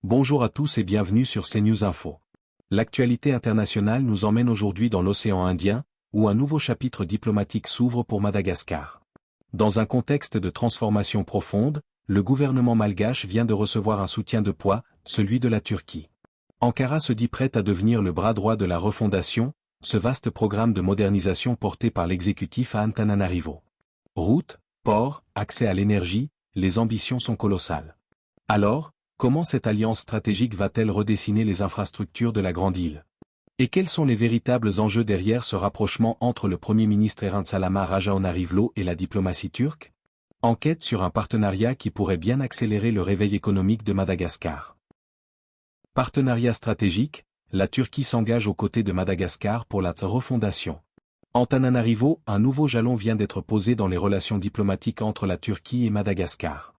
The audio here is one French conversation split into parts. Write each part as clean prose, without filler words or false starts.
Bonjour à tous et bienvenue sur CNews Info. L'actualité internationale nous emmène aujourd'hui dans l'océan Indien, où un nouveau chapitre diplomatique s'ouvre pour Madagascar. Dans un contexte de transformation profonde, le gouvernement malgache vient de recevoir un soutien de poids, celui de la Turquie. Ankara se dit prête à devenir le bras droit de la refondation, ce vaste programme de modernisation porté par l'exécutif à Antananarivo. Routes, ports, accès à l'énergie, les ambitions sont colossales. Alors, comment cette alliance stratégique va-t-elle redessiner les infrastructures de la Grande Île? Et quels sont les véritables enjeux derrière ce rapprochement entre le Premier ministre Erinsalama Rajaonarivlo et la diplomatie turque? Enquête sur un partenariat qui pourrait bien accélérer le réveil économique de Madagascar. Partenariat stratégique, la Turquie s'engage aux côtés de Madagascar pour la refondation. Antananarivo, un nouveau jalon vient d'être posé dans les relations diplomatiques entre la Turquie et Madagascar.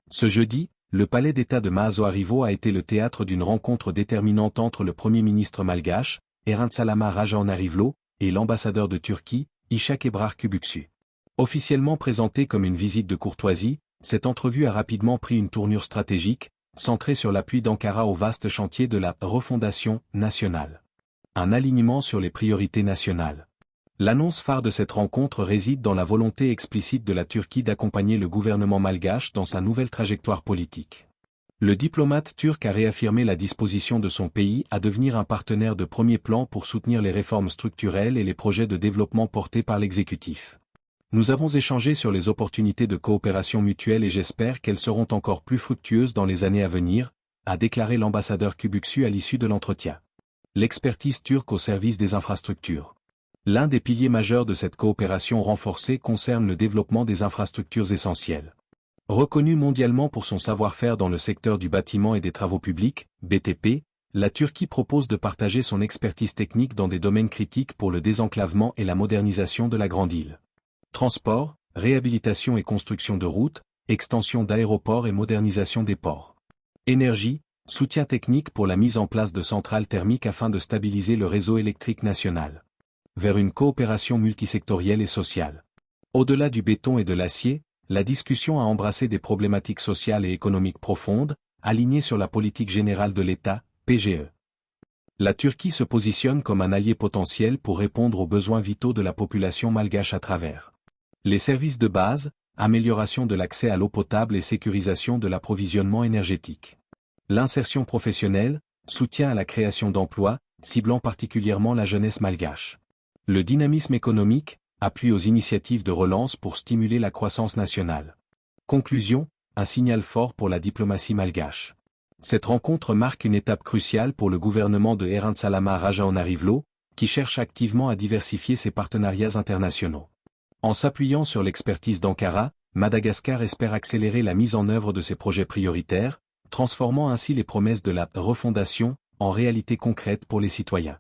Ce jeudi, le palais d'État de Maazoarivo a été le théâtre d'une rencontre déterminante entre le Premier ministre malgache, Erinsalama Rajaonarivlo, et l'ambassadeur de Turquie, Ishak Ebrar Kübükçü. Officiellement présentée comme une visite de courtoisie, cette entrevue a rapidement pris une tournure stratégique, centrée sur l'appui d'Ankara au vaste chantier de la refondation nationale. Un alignement sur les priorités nationales. L'annonce phare de cette rencontre réside dans la volonté explicite de la Turquie d'accompagner le gouvernement malgache dans sa nouvelle trajectoire politique. Le diplomate turc a réaffirmé la disposition de son pays à devenir un partenaire de premier plan pour soutenir les réformes structurelles et les projets de développement portés par l'exécutif. Nous avons échangé sur les opportunités de coopération mutuelle et j'espère qu'elles seront encore plus fructueuses dans les années à venir, a déclaré l'ambassadeur Kübükçü à l'issue de l'entretien. L'expertise turque au service des infrastructures. L'un des piliers majeurs de cette coopération renforcée concerne le développement des infrastructures essentielles. Reconnue mondialement pour son savoir-faire dans le secteur du bâtiment et des travaux publics, BTP, la Turquie propose de partager son expertise technique dans des domaines critiques pour le désenclavement et la modernisation de la Grande Île. Transport, réhabilitation et construction de routes, extension d'aéroports et modernisation des ports. Énergie, soutien technique pour la mise en place de centrales thermiques afin de stabiliser le réseau électrique national. Vers une coopération multisectorielle et sociale. Au-delà du béton et de l'acier, la discussion a embrassé des problématiques sociales et économiques profondes, alignées sur la politique générale de l'État, PGE. La Turquie se positionne comme un allié potentiel pour répondre aux besoins vitaux de la population malgache à travers les services de base, amélioration de l'accès à l'eau potable et sécurisation de l'approvisionnement énergétique. L'insertion professionnelle, soutien à la création d'emplois, ciblant particulièrement la jeunesse malgache. Le dynamisme économique, appui aux initiatives de relance pour stimuler la croissance nationale. Conclusion, un signal fort pour la diplomatie malgache. Cette rencontre marque une étape cruciale pour le gouvernement de Erinsalama Rajaonarivlo, qui cherche activement à diversifier ses partenariats internationaux. En s'appuyant sur l'expertise d'Ankara, Madagascar espère accélérer la mise en œuvre de ses projets prioritaires, transformant ainsi les promesses de la refondation en réalité concrète pour les citoyens.